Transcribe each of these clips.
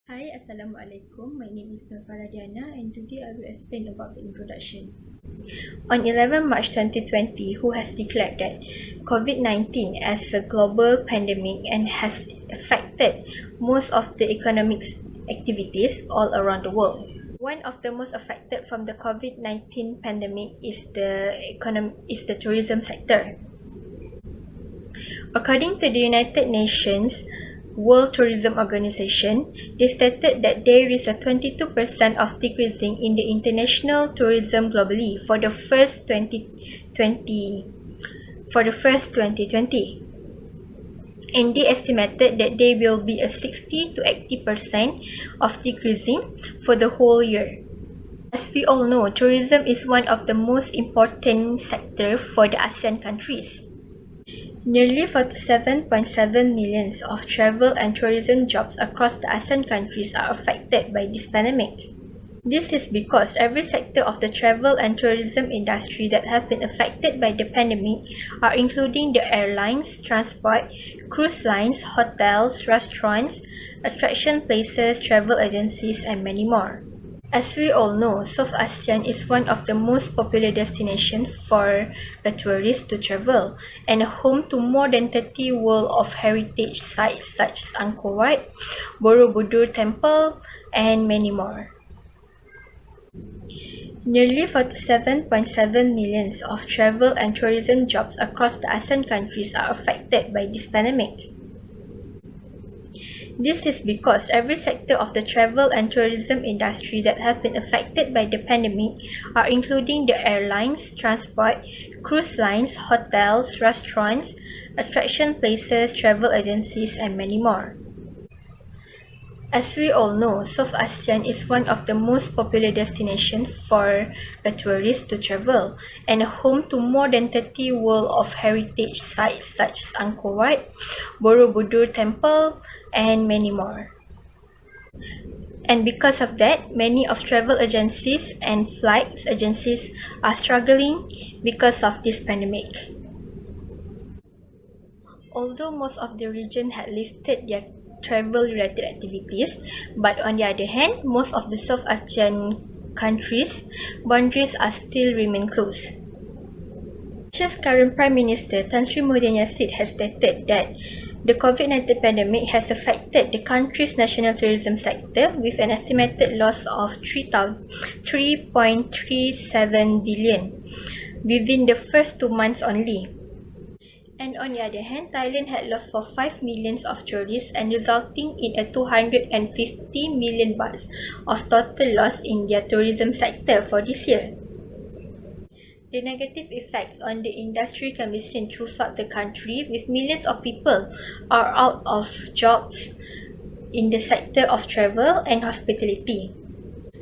Hi, Assalamualaikum. My name is Nur Faradiana and today I will explain about the introduction. On 11 March 2020, WHO has declared that COVID-19 as a global pandemic and has affected most of the economic activities all around the world. One of the most affected from the COVID-19 pandemic is the tourism sector. According to the United Nations World Tourism Organization, they stated that there is a 22% of decreasing in the international tourism globally for the first 2020. And they estimated that there will be a 60 to 80% of decreasing for the whole year. As we all know, tourism is one of the most important sector for the ASEAN countries. Nearly 47.7 million of travel and tourism jobs across the ASEAN countries are affected by this pandemic. This is because every sector of the travel and tourism industry that has been affected by the pandemic are including the airlines, transport, cruise lines, hotels, restaurants, attraction places, travel agencies, and many more. As we all know, South ASEAN is one of the most popular destinations for a tourist to travel and home to more than 30 World of Heritage sites such as Angkor Wat, Borobudur Temple, and many more. Nearly 47.7 million of travel and tourism jobs across the ASEAN countries are affected by this pandemic. This is because every sector of the travel and tourism industry that has been affected by the pandemic are including the airlines, transport, cruise lines, hotels, restaurants, attraction places, travel agencies, and many more. As we all know, South ASEAN is one of the most popular destinations for a tourist to travel and home to more than 30 World of Heritage sites such as Angkor Wat, Borobudur Temple, and many more. And because of that, many of travel agencies and flights agencies are struggling because of this pandemic. Although most of the region had lifted their travel-related activities, but on the other hand, most of the South Asian countries' boundaries are still remain closed. Malaysia's current Prime Minister Tan Sri Muhyiddin Yassin has stated that the COVID-19 pandemic has affected the country's national tourism sector with an estimated loss of 3.37 billion within the first 2 months only. And on the other hand, Thailand had lost for 5 million of tourists and resulting in a 250 million baht of total loss in their tourism sector for this year. The negative effects on the industry can be seen throughout the country, with millions of people are out of jobs in the sector of travel and hospitality.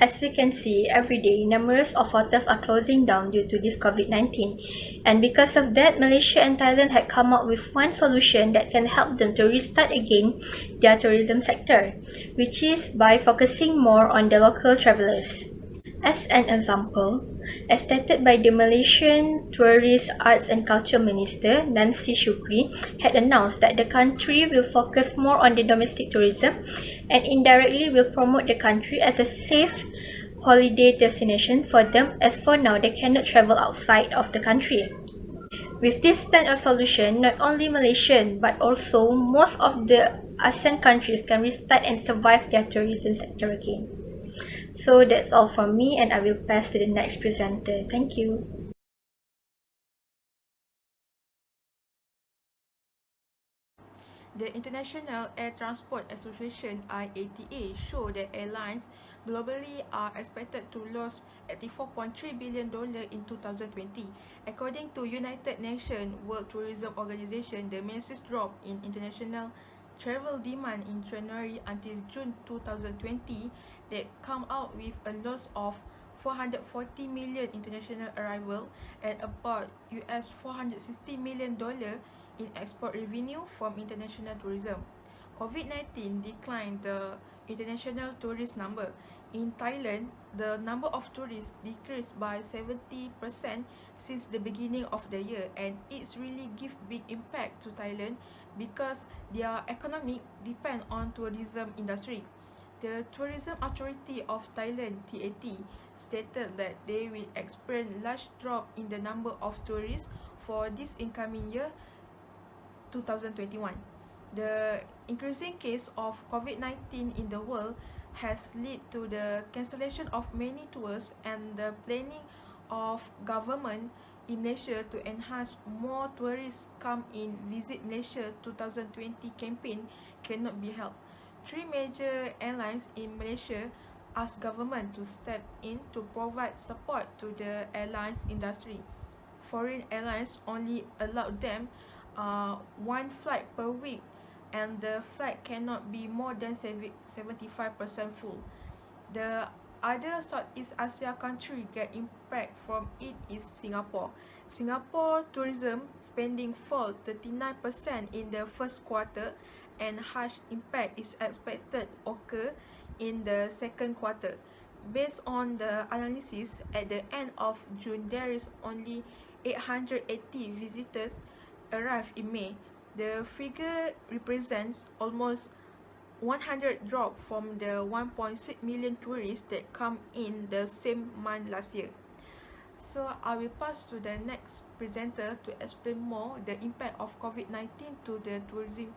As we can see, every day, numerous of hotels are closing down due to this COVID-19. And because of that, Malaysia and Thailand had come up with one solution that can help them to restart again their tourism sector, which is by focusing more on the local travelers. As an example, as stated by the Malaysian Tourist, Arts and Culture Minister Nancy Shukri had announced that the country will focus more on the domestic tourism and indirectly will promote the country as a safe holiday destination for them, as for now they cannot travel outside of the country. With this kind of solution, not only Malaysian but also most of the ASEAN countries can restart and survive their tourism sector again. So that's all from me and I will pass to the next presenter. Thank you. The International Air Transport Association (IATA) show that airlines globally are expected to lose $84.3 billion in 2020. According to United Nations World Tourism Organization, the massive drop in international travel demand in January until June 2020 that come out with a loss of 440 million international arrival and about US $460 million in export revenue from international tourism. COVID-19 declined the international tourist number. In Thailand, the number of tourists decreased by 70% since the beginning of the year, and it's really give big impact to Thailand because their economic depend on tourism industry. The Tourism Authority of Thailand (TAT) stated that they will experience large drop in the number of tourists for this incoming year 2021. The increasing case of COVID-19 in the world has led to the cancellation of many tours, and the planning of government in Malaysia to enhance more tourists come in visit Malaysia 2020 campaign cannot be held. Three major airlines in Malaysia asked government to step in to provide support to the airlines industry. Foreign airlines only allowed them one flight per week, and the flight cannot be more than 75% full. The other Southeast Asia country get impact from it is Singapore. Singapore tourism spending fall 39% in the first quarter, and harsh impact is expected occur in the second quarter. Based on the analysis, at the end of June, there is only 880 visitors arrived in May. The figure represents almost 100 drop from the 1.6 million tourists that come in the same month last year. So I will pass to the next presenter to explain more the impact of COVID-19 to the tourism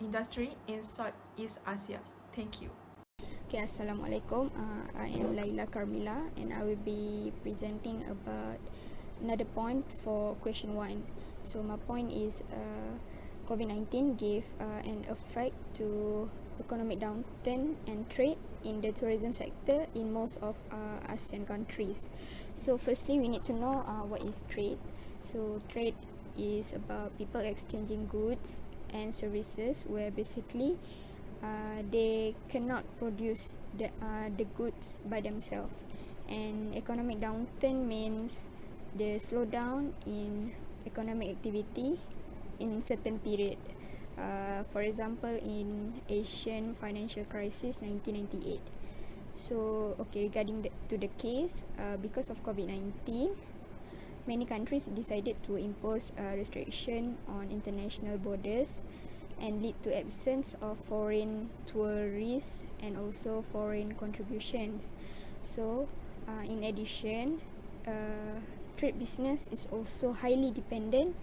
industry in Southeast Asia. Thank you. Okay, Assalamualaikum. I am Laila Carmila, and I will be presenting about another point for question 1. So my point is COVID-19 gave an effect to economic downturn and trade in the tourism sector in most of ASEAN countries. So firstly, we need to know what is trade. So trade is about people exchanging goods and services, where basically they cannot produce the goods by themselves. And economic downturn means the slowdown in economic activity in certain period. For example, in Asian financial crisis 1998. So, okay, regarding to the case, because of COVID-19, many countries decided to impose restriction on international borders and lead to absence of foreign tourists and also foreign contributions. So, in addition, trade business is also highly dependent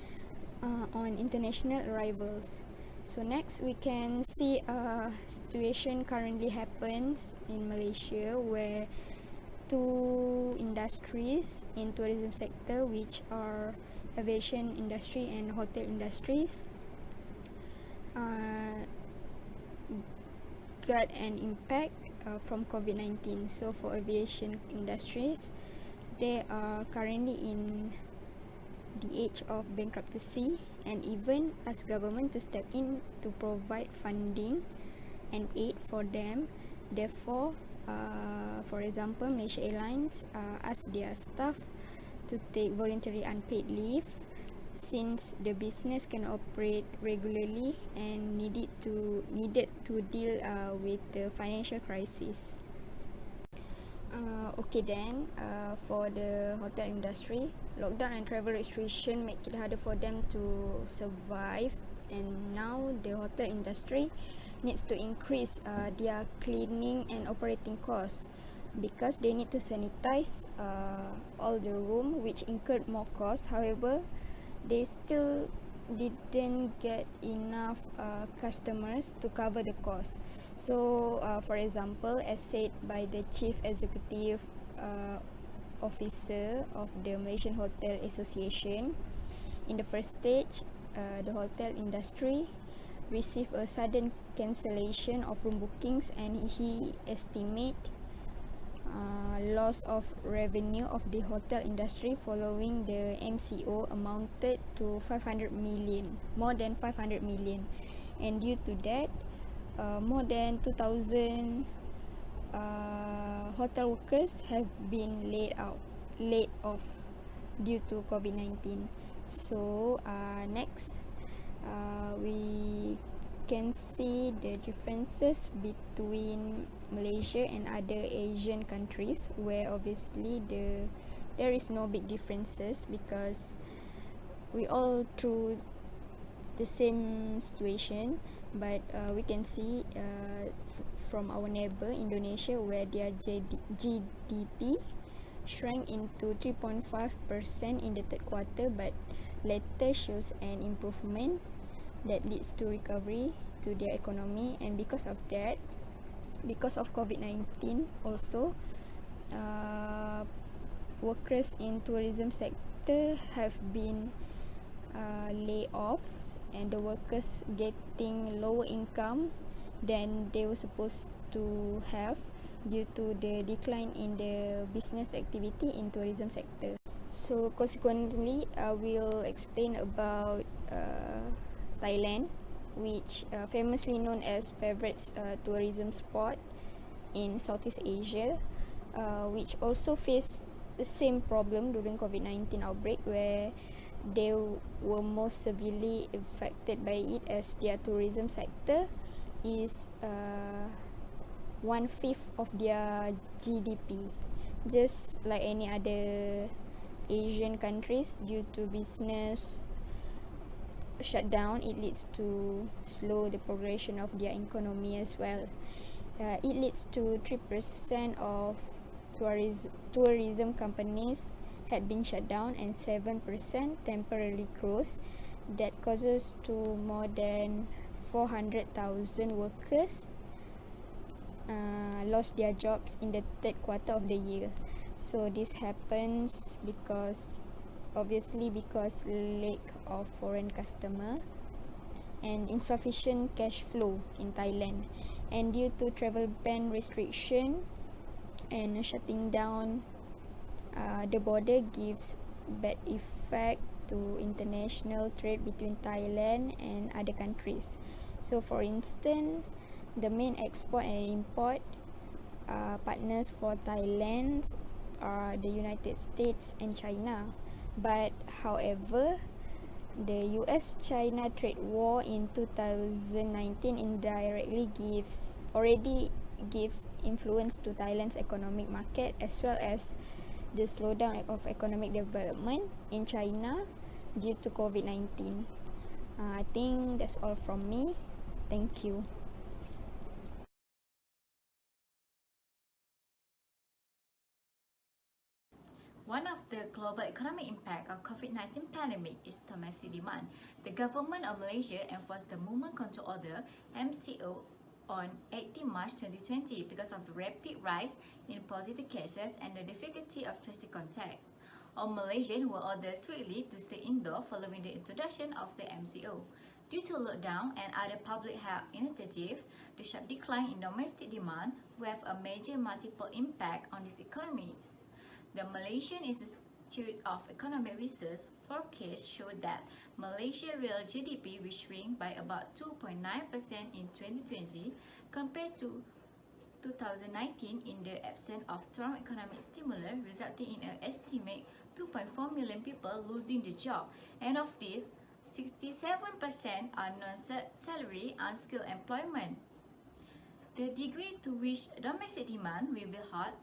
on international arrivals. So next, we can see a situation currently happens in Malaysia, where two industries in tourism sector, which are aviation industry and hotel industries, got an impact from COVID-19. So for aviation industries, they are currently in the edge of bankruptcy, and even ask government to step in to provide funding and aid for them. Therefore, for example, Malaysia Airlines asked their staff to take voluntary unpaid leave, since the business can operate regularly and needed to deal with the financial crisis. Okay then, for the hotel industry, lockdown and travel restriction make it harder for them to survive, and now the hotel industry needs to increase their cleaning and operating costs, because they need to sanitize all the room, which incurred more costs. However, they still didn't get enough customers to cover the cost. So for example, as said by the Chief Executive Officer of the Malaysian Hotel Association, in the first stage, the hotel industry received a sudden cancellation of room bookings, and he estimate loss of revenue of the hotel industry following the MCO amounted to 500 million, more than 500 million, and due to that, more than 2,000 hotel workers have been laid off due to COVID-19. So next, we can see the differences between Malaysia and other Asian countries, where obviously there is no big differences, because we all through the same situation. But we can see from our neighbor Indonesia, where their GDP shrank into 3.5% in the third quarter, but later shows an improvement that leads to recovery to their economy. And because of that, because of COVID-19 also, workers in tourism sector have been laid off, and the workers getting lower income than they were supposed to have due to the decline in the business activity in tourism sector. So consequently, I will explain about Thailand, which famously known as favorite tourism spot in Southeast Asia, which also faced the same problem during COVID-19 outbreak, where they were most severely affected by it, as their tourism sector is 1/5 of their GDP. Just like any other Asian countries, due to business shutdown, it leads to slow the progression of their economy as well. It leads to 3% of tourism companies had been shut down and 7% temporarily closed. That causes to more than 400,000 workers lost their jobs in the third quarter of the year. So this happens because lack of foreign customer and insufficient cash flow in Thailand, and due to travel ban restriction and shutting down the border gives bad effect to international trade between Thailand and other countries. So for instance, the main export and import partners for Thailand are the United States and China. But however, the US-China trade war in 2019 indirectly gives influence to Thailand's economic market, as well as the slowdown of economic development in China due to COVID-19. I think that's all from me. Thank you. One of the global economic impact of COVID-19 pandemic is domestic demand. The government of Malaysia enforced the Movement Control Order (MCO) on 18 March 2020 because of the rapid rise in positive cases and the difficulty of tracing contacts. All Malaysians were ordered strictly to stay indoor following the introduction of the MCO. Due to lockdown and other public health initiatives, the sharp decline in domestic demand will have a major multiple impact on these economies. The Malaysian Institute of Economic Research forecast showed that Malaysia's real GDP will shrink by about 2.9% in 2020 compared to 2019 in the absence of strong economic stimulus, resulting in an estimated 2.4 million people losing their job, and of these, 67% are non-salary unskilled employment. The degree to which domestic demand will be hurt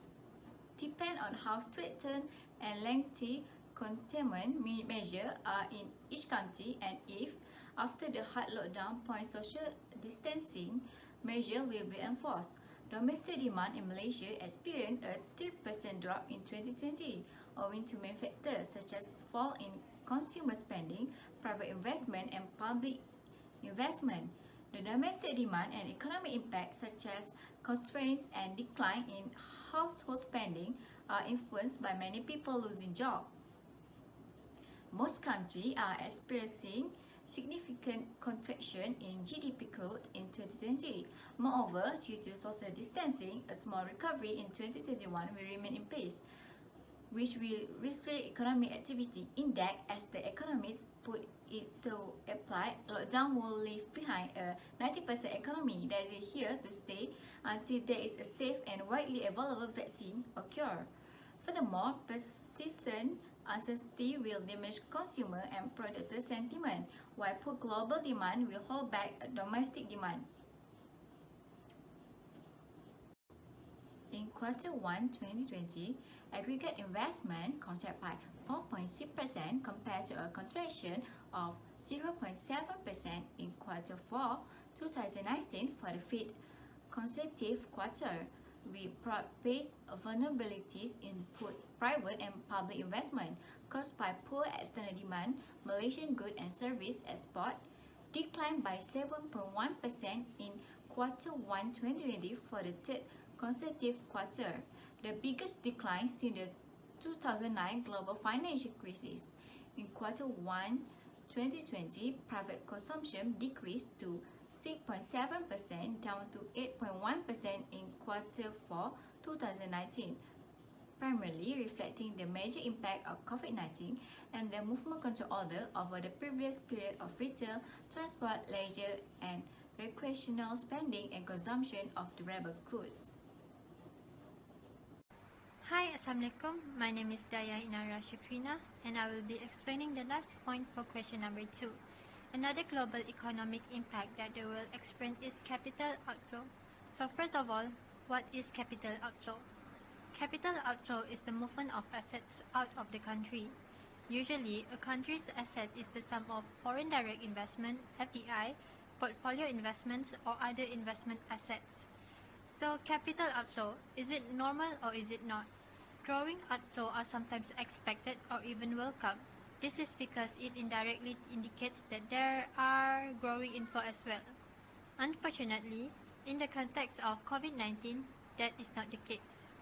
depend on how strictened and lengthy containment measures are in each country, and if, after the hard lockdown point, social distancing measures will be enforced. Domestic demand in Malaysia experienced a 3% drop in 2020, owing to main factors such as fall in consumer spending, private investment, and public investment. The domestic demand and economic impacts such as constraints and decline in household spending are influenced by many people losing jobs. Most countries are experiencing significant contraction in GDP growth in 2020. Moreover, due to social distancing, a small recovery in 2021 will remain in place, which will restrict economic activity. In that, as the economists put it so applied, lockdown will leave behind a 90% economy that is here to stay until there is a safe and widely available vaccine or cure. Furthermore, persistent uncertainty will diminish consumer and producer sentiment, while poor global demand will hold back domestic demand. In Q1 2020, aggregate investment contracted by 4.6% compared to a contraction of 0.7% in Q4 2019 for the fifth consecutive quarter, with broad-based vulnerabilities in both private and public investment caused by poor external demand. Malaysian goods and service export declined by 7.1% in Q1 2020 for the third consecutive quarter, the biggest decline since the 2009 global financial crisis. In Q1 2020, private consumption decreased to 6.7%, down to 8.1% in Q4 2019, primarily reflecting the major impact of COVID-19 and the movement control order over the previous period of retail, transport, leisure, and recreational spending and consumption of durable goods. Hi, Assalamualaikum. My name is Daya Inara Shukrina, and I will be explaining the last point for question number 2. Another global economic impact that the world experienced is capital outflow. So first of all, what is capital outflow? Capital outflow is the movement of assets out of the country. Usually, a country's asset is the sum of foreign direct investment, FDI, portfolio investments, or other investment assets. So capital outflow, is it normal or is it not? Growing outflow are sometimes expected or even welcome. This is because it indirectly indicates that there are growing inflow as well. Unfortunately, in the context of COVID-19, that is not the case.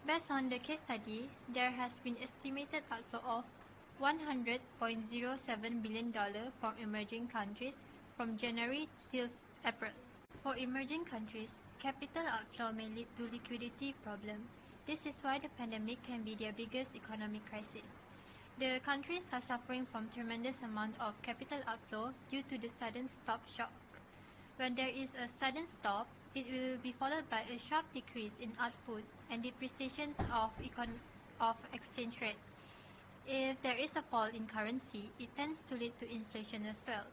Based on the case study, there has been estimated outflow of $100.07 billion from emerging countries from January till April. For emerging countries, capital outflow may lead to liquidity problem. This is why the pandemic can be their biggest economic crisis. The countries are suffering from tremendous amount of capital outflow due to the sudden stop shock. When there is a sudden stop, it will be followed by a sharp decrease in output and depreciations of exchange rate. If there is a fall in currency, it tends to lead to inflation as well.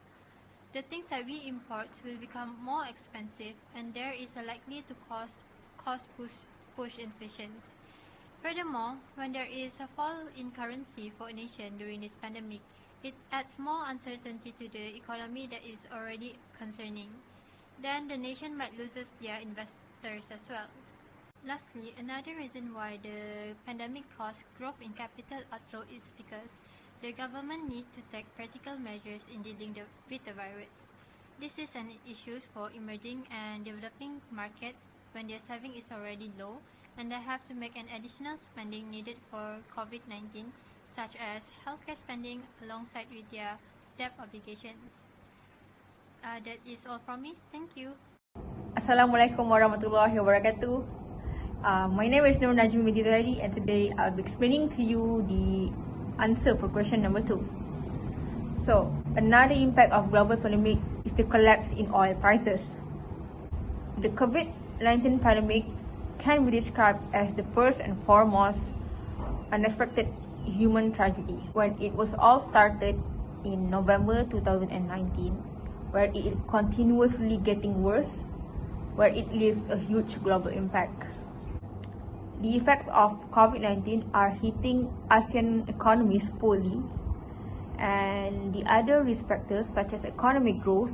The things that we import will become more expensive, and there is a likely to cause push inflations. Furthermore, when there is a fall in currency for a nation during this pandemic, it adds more uncertainty to the economy that is already concerning. Then the nation might lose their investors as well. Lastly, another reason why the pandemic caused growth in capital outflow is because the government needs to take practical measures in dealing with the virus. This is an issue for emerging and developing markets when their saving is already low and they have to make an additional spending needed for COVID-19, such as healthcare spending alongside with their debt obligations. That is all from me. Thank you. Assalamualaikum warahmatullahi wabarakatuh. My name is Nur Najmi Midizari, and today I'll be explaining to you the answer for question number 2. So, another impact of global pandemic is the collapse in oil prices. The COVID-19 pandemic can be described as the first and foremost unexpected human tragedy when it was all started in November 2019, where it is continuously getting worse, where it leaves a huge global impact. The effects of COVID-19 are hitting ASEAN economies poorly, and the other risk factors such as economic growth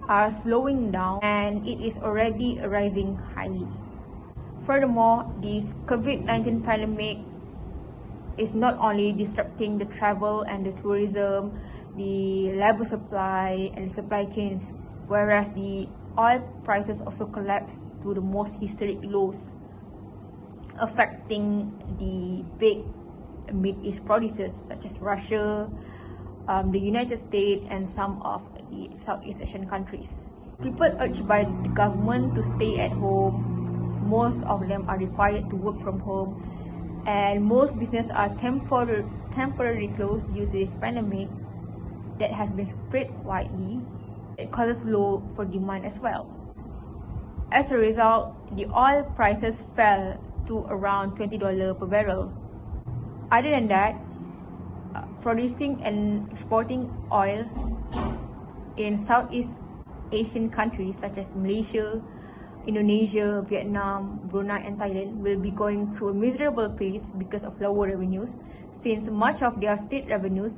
are slowing down, and it is already rising highly. Furthermore, this COVID-19 pandemic is not only disrupting the travel and the tourism, the labor supply and the supply chains, whereas the oil prices also collapsed to the most historic lows, affecting the big Middle East producers such as Russia, the United States, and some of the Southeast Asian countries. People urged by the government to stay at home. Most of them are required to work from home, and most businesses are temporarily closed due to this pandemic that has been spread widely. It causes low for demand as well. As a result, the oil prices fell to around $20 per barrel. Other than that, producing and exporting oil in Southeast Asian countries such as Malaysia, Indonesia, Vietnam, Brunei, and Thailand will be going through a miserable pace because of lower revenues, since much of their state revenues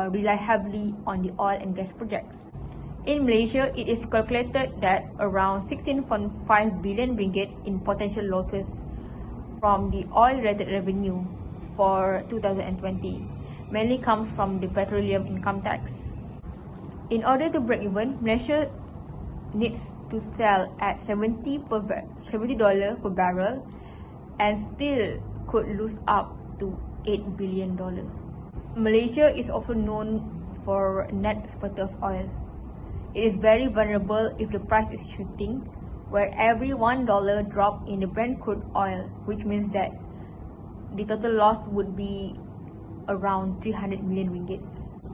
rely heavily on the oil and gas projects. In Malaysia, it is calculated that around 16.5 billion ringgit in potential losses from the oil-related revenue for 2020 mainly comes from the petroleum income tax. In order to break even, Malaysia needs to sell at $70 per barrel and still could lose up to $8 billion. Malaysia is also known for net exporter of oil. It is very vulnerable if the price is shifting, where every $1 drop in the Brent crude oil, which means that the total loss would be around 300 million ringgit.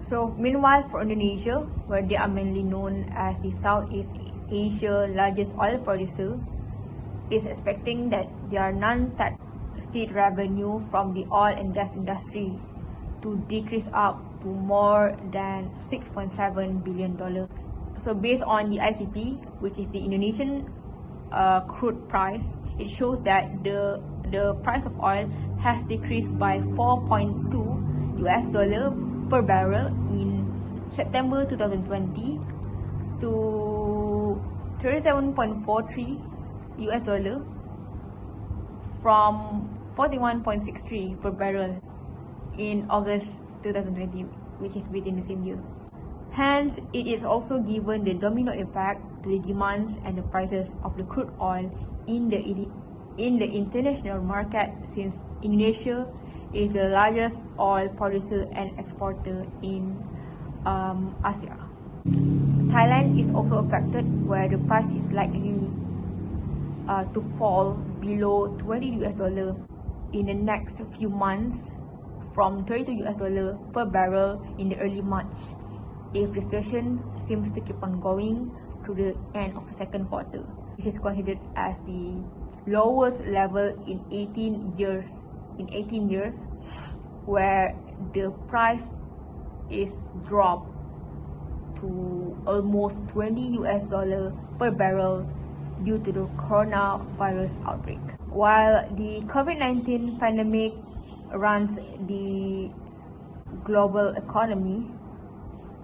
So meanwhile, for Indonesia, where they are mainly known as the Southeast Asia largest oil producer, is expecting that their non-tax state revenue from the oil and gas industry to decrease up to more than $6.7 billion. So based on the ICP, which is the Indonesian crude price, it shows that the price of oil has decreased by $4.2 per barrel in September 2020 to $37.43 from $41.63 per barrel in August 2020, which is within the same year. Hence, it is also given the domino effect to the demands and the prices of the crude oil in the international market, since Indonesia is the largest oil producer and exporter in Asia. Thailand is also affected, where the price is likely to fall below $20 in the next few months from $32 per barrel in the early March, if the situation seems to keep on going to the end of the second quarter. This is considered as the lowest level in 18 years, where the price is dropped to almost $20 per barrel due to the coronavirus outbreak. While the COVID-19 pandemic runs the global economy,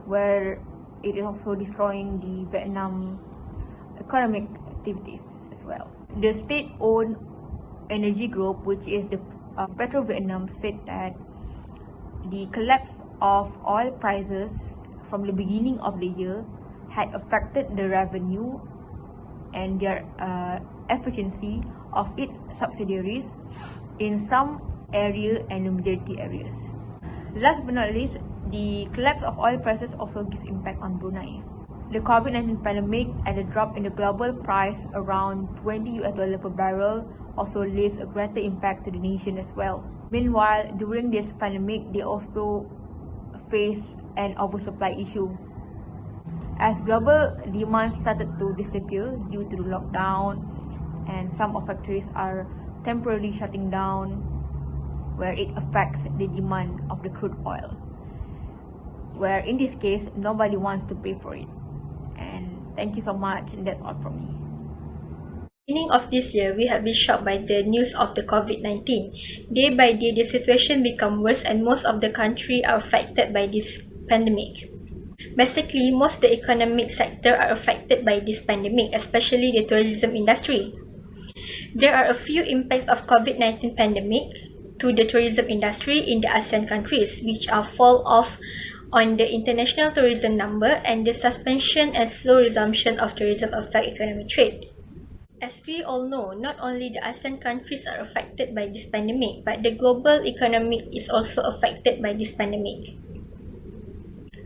where it is also destroying the Vietnam economic activities as well. The state-owned energy group, which is the Petro-Vietnam, said that the collapse of oil prices from the beginning of the year had affected the revenue and their efficiency of its subsidiaries in some area and the majority areas. Last but not least, the collapse of oil prices also gives impact on Brunei. The COVID-19 pandemic and the drop in the global price around $20 per barrel also leaves a greater impact to the nation as well. Meanwhile, during this pandemic, they also face an oversupply issue, as global demand started to disappear due to the lockdown, and some of factories are temporarily shutting down, where it affects the demand of the crude oil, where in this case nobody wants to pay for it. And thank you so much, and that's all from me. Beginning of this year, we have been shocked by the news of the COVID-19. Day by day, the situation becomes worse and most of the country are affected by this pandemic. Basically, most of the economic sector are affected by this pandemic, especially the tourism industry. There are a few impacts of COVID-19 pandemic to the tourism industry in the ASEAN countries, which are fall off on the international tourism number, and the suspension and slow resumption of tourism affect economic trade. As we all know, not only the ASEAN countries are affected by this pandemic, but the global economy is also affected by this pandemic.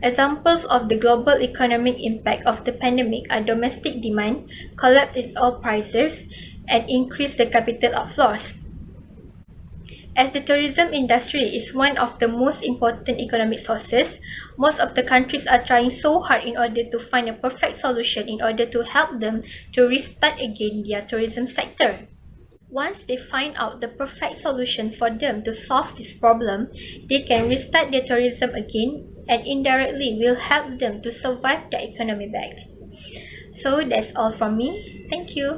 Examples of the global economic impact of the pandemic are domestic demand, collapse in oil prices, and increase the capital outflows. As the tourism industry is one of the most important economic sources, most of the countries are trying so hard in order to find a perfect solution in order to help them to restart again their tourism sector. Once they find out the perfect solution for them to solve this problem, they can restart their tourism again and indirectly will help them to survive the economy back. So that's all from me. Thank you.